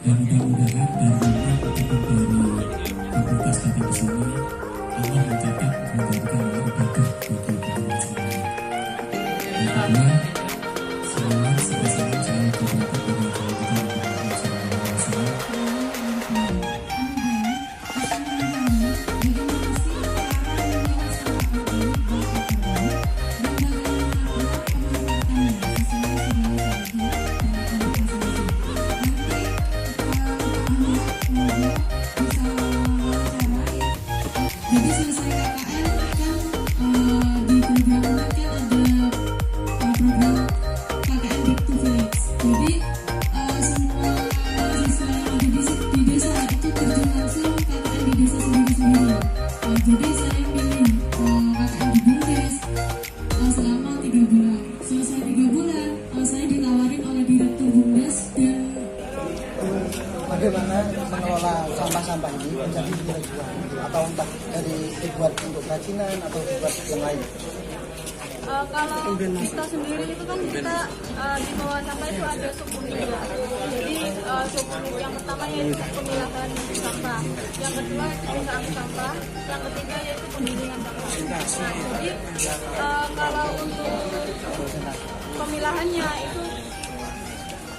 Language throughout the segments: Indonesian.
Dan mudah-mudahan dari rumah ataupun dari komunitas datang ke sini, Allah mencatat menjadikan ibadah bagi kita semua. Yang kedua, selawat serta salam selalu diberikan kepada Muhammad SAW. Jadi selesai KKN kan di program kan ada program KKN Back to Village. Jadi semua mahasiswa yang ada di desa itu terjun langsung KKN di desa sendiri-sendiri. Jadi saya pilih KKN di Bumdes selama 3 bulan. Selesai 3 bulan saya ditawarin oleh direktur Bumdes dan bagaimana mengelola sampah-sampah ini menjadi nilai jual atau entah dari dibuat untuk kerajinan atau dibuat yang lain. Kalau kita sendiri itu kan kita di bawah sampah itu ada subunit. Jadi subunit yang pertama yaitu pemilahan sampah, yang kedua itu perusahaan sampah, yang ketiga yaitu penggilingan sampah. Nah, jadi kalau untuk pemilahannya itu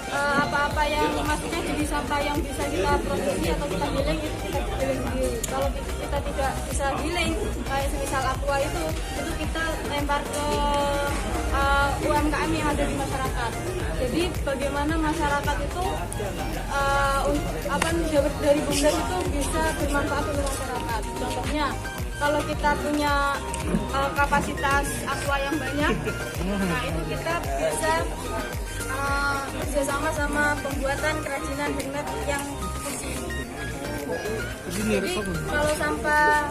apa-apa yang maksudnya jadi sampah yang bisa kita produksi atau kita giling itu kita giling sendiri. Kalau kita tidak bisa giling kayak semisal aqua itu kita lempar ke UMKM yang ada di masyarakat. Jadi bagaimana masyarakat itu dari Bumdes itu bisa bermanfaat untuk masyarakat. Contohnya kalau kita punya kapasitas aqua yang banyak, nah itu kita bisa kerjasama sama pembuatan kerajinan handmade yang bersih. Jadi kalau sampah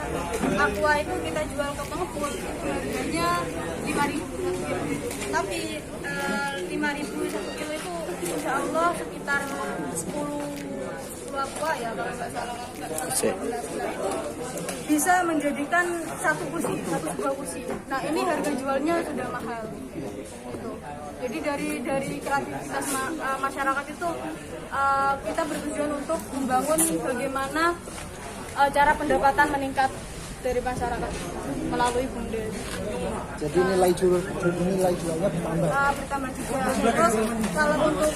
aqua itu kita jual ke pengepul itu harganya 5.000 tapi 5.000 satu kilo itu insya Allah sekitar 10 aqua ya kalau nggak salah 12 itu bisa menjadikan satu sebuah kursi. Nah ini harga jualnya sudah mahal. Gitu. Jadi dari kreativitas masyarakat itu kita bertujuan untuk membangun bagaimana cara pendapatan meningkat dari masyarakat melalui Bumdes. Jadi nilai jualnya bertambah. Bertambah juga. Terus kalau untuk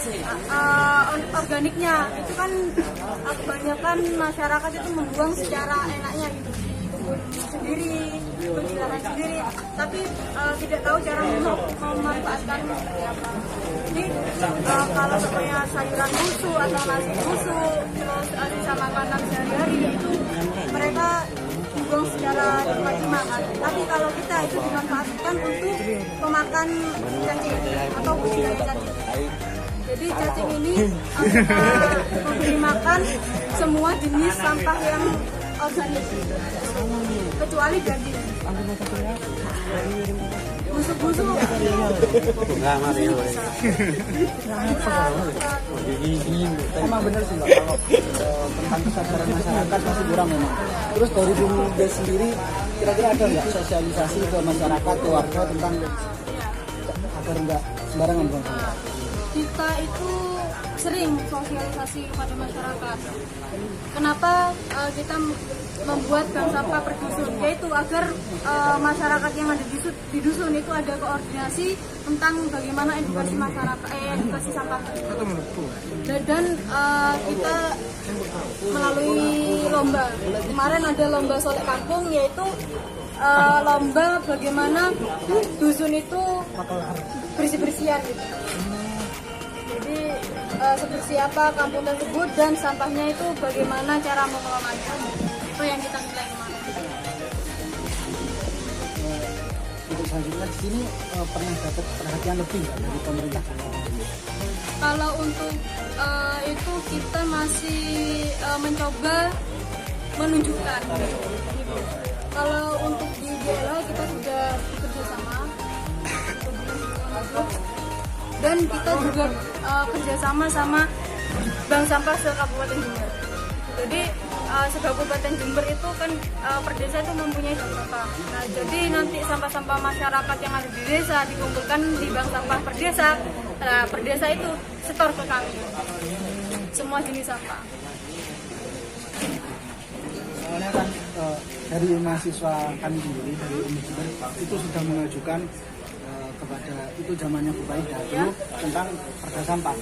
organiknya itu kan kebanyakan masyarakat itu membuang secara enaknya gitu. Sendiri, berjalan sendiri, tapi tidak tahu cara memanfaatkan seperti apa. Jadi kalau supaya sayuran busuk atau nasi busuk, terus sisa makanan sehari-hari itu mereka buang secara cuma-cuma kan. Tapi kalau kita itu dimanfaatkan untuk pemakan cacing atau budidaya cacing. Jadi cacing ini memberi makan semua jenis sampah yang organik kecuali daging. Busuk-busuk Emang benar sih Mbak, kalau tentang kesadaran masyarakat masih kurang memang. Terus dari Bumdes sendiri kira-kira ada nggak sosialisasi ke masyarakat, ke warga tentang agar nggak sembarangan buang sampah? Kita itu sering sosialisasi kepada masyarakat. Kenapa kita membuat bank sampah per dusun, yaitu agar masyarakat yang ada di dusun itu ada koordinasi tentang bagaimana edukasi masyarakat, edukasi sampah. Dan kita melalui lomba. Kemarin ada lomba solek kampung, yaitu lomba bagaimana dusun itu bersih-bersihan gitu. Jadi sebersih apa kampung tersebut dan sampahnya itu bagaimana cara mengelolanya. Itu yang kita nilai kemarin. Untuk selanjutnya di sini pernah dapat perhatian lebih nggak dari pemerintah? Kalau untuk itu kita masih mencoba menunjukkan. Kalau untuk di DLA kita sudah bekerja sama dan kita juga kerjasama sama Bank Sampah se-Kabupaten Jember. Jadi se-Kabupaten Jember itu kan per desa itu mempunyai bank sampah. Nah, jadi nanti sampah-sampah masyarakat yang ada di desa dikumpulkan di bank sampah per desa. Nah, per desa itu setor ke kami semua jenis sampah. Soalnya kan dari mahasiswa kami sendiri dari Universitas itu sudah mengajukan kepada itu zamannya Bu Baida dulu tentang perda sampah.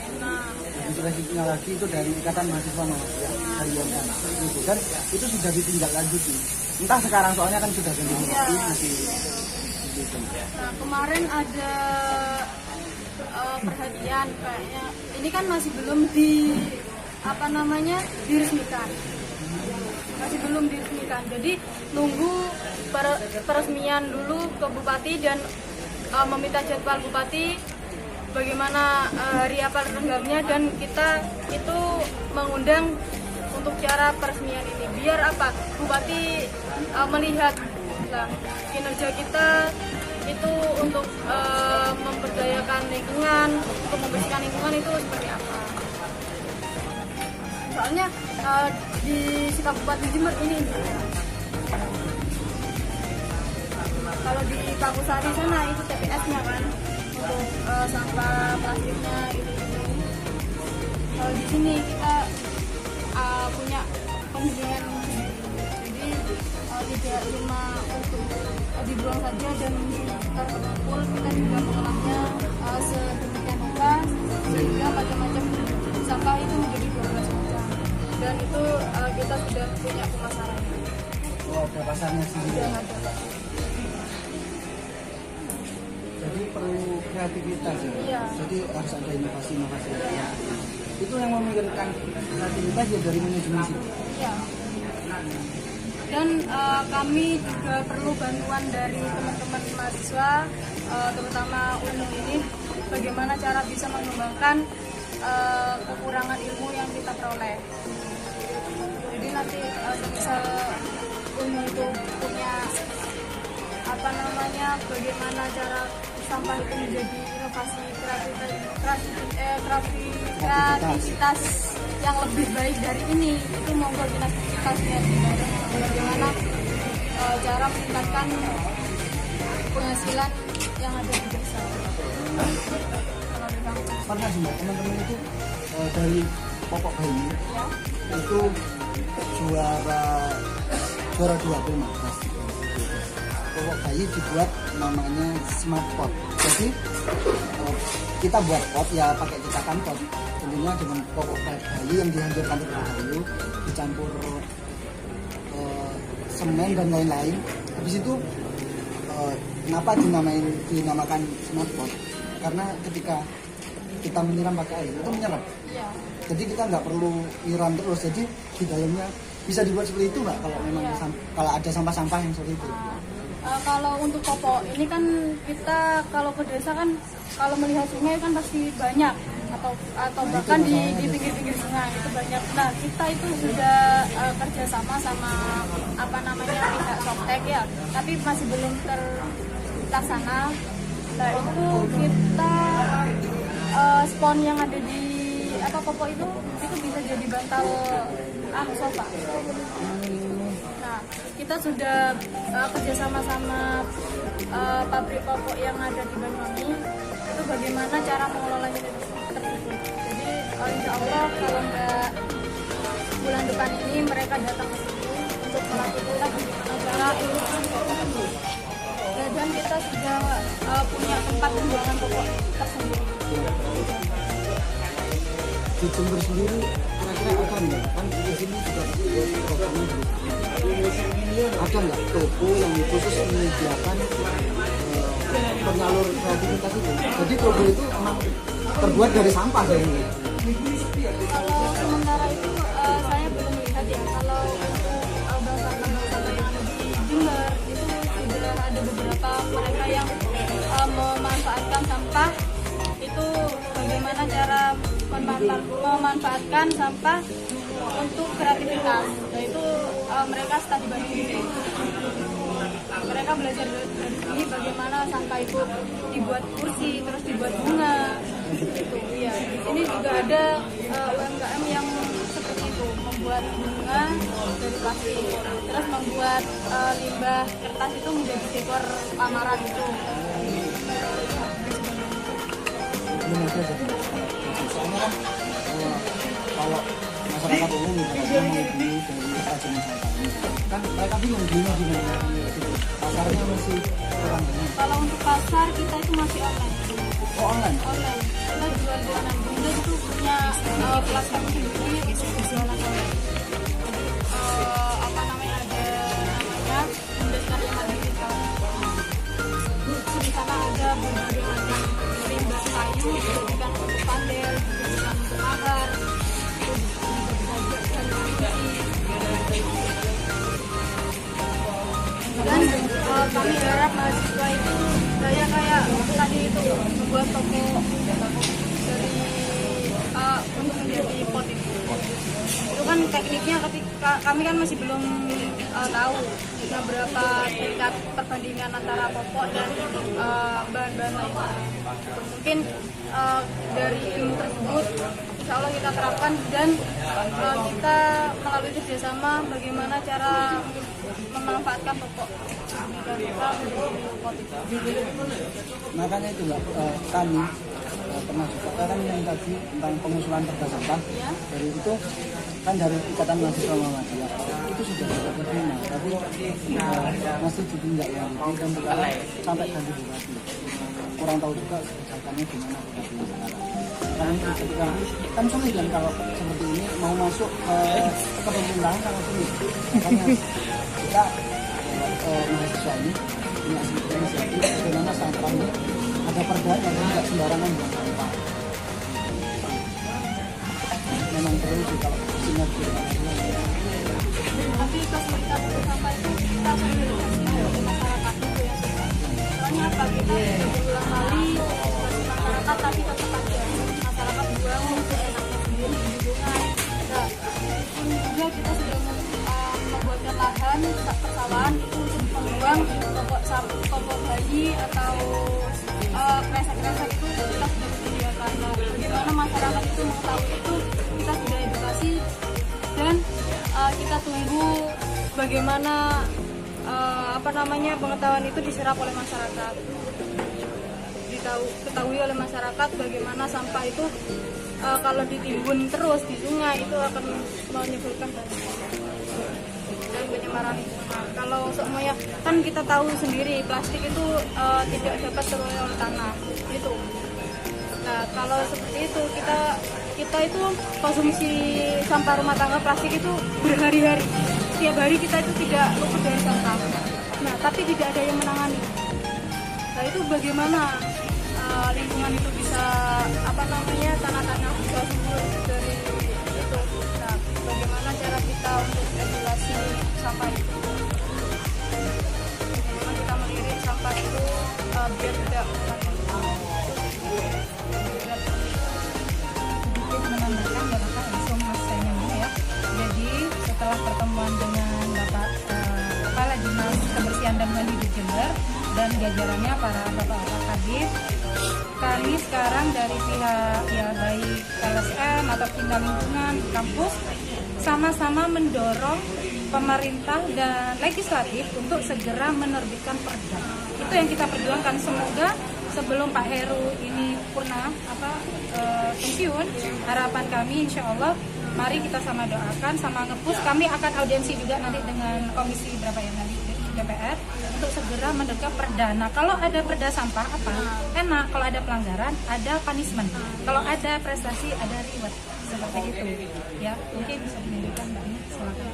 Dan selanjutnya lagi itu dari Ikatan Mahasiswa Muhammadiyah dari Yondan itu, dan itu sudah ditindaklanjuti. Entah sekarang soalnya kan sudah ganti bupati masih gitu. Nah, kemarin ada perhatian kayaknya ini kan masih belum diresmikan. Masih belum diresmikan. Jadi nunggu peresmian dulu ke bupati dan meminta jadwal bupati bagaimana hari apa tanggalnya, dan kita itu mengundang untuk cara peresmian ini biar apa bupati melihat kinerja kita itu untuk memberdayakan lingkungan, untuk membersihkan lingkungan itu seperti apa. Soalnya di Kabupaten Jember ini kalau di Pakusari sana itu TPS-nya kan untuk sampah plastiknya itu. Kalau di sini kita punya pembimbingan, jadi tidak cuma untuk dibuang saja dan terkumpul, kita juga mengolahnya sedemikian rupa sehingga macam-macam sampah itu menjadi 12 macam, dan itu kita sudah punya pemasarannya. Oh, ada pasarnya sendiri. Sudah ada. Jadi perlu kreativitas ya. Iya. Jadi harus ada inovasi-inovasi. Itu yang memikirkan kreativitas ya dari manajemen sini. Ya. Dan kami juga perlu bantuan dari teman-teman mahasiswa, terutama UNU ini, bagaimana cara bisa mengembangkan kekurangan ilmu yang kita peroleh. Jadi nanti bisa UNU itu punya bagaimana cara sampah itu menjadi inovasi kreativitas yang lebih baik dari ini, itu monggo kita lihat bagaimana cara meningkatkan penghasilan yang ada di desa. Pernah sih Mbak, teman-teman itu dari Popok Bayi Ya. itu juara 2 Mas. Popok Bayi dibuat namanya smart pot. Jadi kita buat pot ya pakai cetakan pot, tentunya dengan popok bayi yang dihancurkan terlebih dahulu, dicampur semen dan lain-lain. Habis itu kenapa dinamakan smart pot? Karena ketika kita menyiram pakai air itu menyerap. Ya. Jadi kita nggak perlu nyiram terus. Jadi di dalamnya bisa dibuat seperti itu nggak? Kalau memang kalau ada sampah-sampah yang seperti itu. Kalau untuk popok ini kan kita kalau ke desa kan kalau melihat sungai kan pasti banyak atau bahkan di pinggir-pinggir sungai itu banyak. Nah, kita itu sudah kerjasama sama pihak Softek ya, tapi masih belum terlaksana. Nah, itu kita spon yang ada di popok itu bisa jadi bantal sofa. Nah, kita sudah kerjasama sama pabrik popok yang ada di Banyuwangi, itu bagaimana cara mengelolanya tersebut. Jadi insya Allah kalau nggak bulan depan ini mereka datang ke sini untuk melakukan cara ini. Dan kita sudah punya tempat pembuangan popok tersendiri. Di Jember sendiri kira-kira ada nggak? Kan di sini juga programnya ada nggak toko yang khusus menyediakan penyalur kreativitas itu? Jadi toko itu emang terbuat dari sampah ya? Kalau sementara itu saya belum melihat ya. Kalau bangsa-bangsa yang ada di Jember itu sudah ada beberapa mereka yang memanfaatkan sampah. Itu bagaimana cara memanfaatkan sampah untuk kreativitas. Nah, itu mereka studi Bandung. Mereka belajar dari sini bagaimana sampah itu dibuat kursi, terus dibuat bunga. Gitu. Ya. Ini juga ada UMKM yang seperti itu, membuat bunga dari plastik, terus membuat limbah kertas itu menjadi dekor lamaran itu. belum ada jadi soalnya kan kalau masyarakat umum misalnya mau beli dari kerajinan sangkar ini kan mereka bingung gimana gitu. Pasarnya masih kurang banyak. Kalau untuk pasar kita itu masih online. Oh, online? Online. Kita jual di online. Bunda itu punya platform sendiri itu jualan online. Apa namanya ada namanya Bunda Karya Digital. Di sana ada berbagai macam limbah kayu, dijadikan untuk pandel, dijadikan untuk akar, itu dijadikan dan kami harap mahasiswa itu kayak tadi itu membuat toko dari untuk menjadi pot itu kan tekniknya ketika kami kan masih belum tahu berapa tingkat perbandingan antara popok dan bahan-bahan lainnya. Mungkin dari ilmu tersebut insya Allah kita terapkan dan kita melalui kerjasama bagaimana cara memanfaatkan popok kita menjadi pot itu. Makanya itu Mbak, kami pernah juga kan yang tadi tentang pengusulan perda sampah Ya. dari itu kan dari Ikatan Mahasiswa Muhammadiyah itu sudah dapat terima tapi masih ditindaklanjuti dan sekarang sampai ganti bupati kurang tahu juga kebijakannya gimana bupati sekarang karena itu ketika kan sulit kan kalau seperti ini mau masuk ke pemerintahan sangat sulit makanya kita mahasiswa ini punya inisiatif bagaimana sampah ini ada perdanya dan tidak sembarangan buang sampah. Memang perlu sih kalau sinergi. Tapi kesulitan untuk sampah itu kita sosialisasi dari masyarakat itu ya. Soalnya apa kita berulang kali edukasi masyarakat tapi tetap aja masyarakat buang seenaknya sendiri di lingkungan. Nah, juga kita sudah membuatkan lahan persawahan itu untuk membuang popok bayi atau kresek-kresek itu kita sudah menyediakan. Nah, bagaimana masyarakat itu mengetahui itu kita sudah edukasi dan kita tunggu bagaimana pengetahuan itu diserap oleh masyarakat, diketahui oleh masyarakat bagaimana sampah itu kalau ditimbun terus di sungai itu akan menyebabkan dan pencemaran lingkungan. Kalau semuanya kan kita tahu sendiri plastik itu tidak dapat terurai oleh tanah itu. Nah kalau seperti itu kita itu konsumsi sampah rumah tangga plastik itu berhari-hari. Setiap hari kita itu tidak luput dari sampah. Nah tapi tidak ada yang menangani. Nah itu bagaimana lingkungan itu bisa tanah-tanah bisa subur dari itu. Nah bagaimana cara kita untuk edukasi sampah itu? Bagaimana kita melirik sampah itu biar tidak menambahkan Bapak langsung saya ya. Jadi setelah pertemuan dengan Bapak Kepala Dinas Kebersihan dan Mandi di Jember dan jajarannya para Bapak-Bapak Kadif, kami sekarang dari pihak ya baik LSM atau Dinas Lingkungan kampus sama-sama mendorong pemerintah dan legislatif untuk segera menerbitkan perda. Itu yang kita perjuangkan, semoga sebelum Pak Heru ini pensiun, harapan kami insya Allah mari kita sama doakan, sama ngepush. Kami akan audiensi juga nanti dengan komisi berapa yang nanti DPR untuk segera menerapkan perda. Nah kalau ada perda sampah apa? Enak, kalau ada pelanggaran ada punishment, kalau ada prestasi ada reward, seperti itu. Ya mungkin bisa dilanjutkan Mbak Nia, silakan.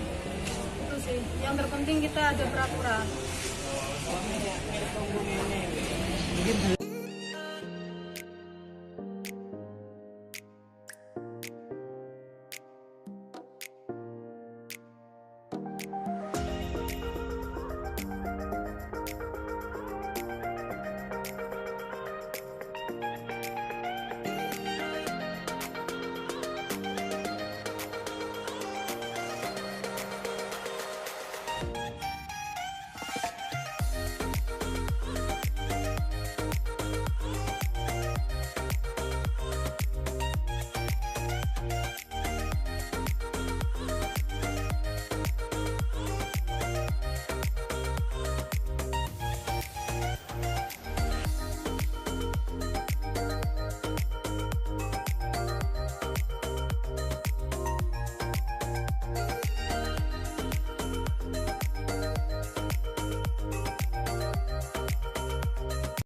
itu sih yang terpenting kita ada peraturan.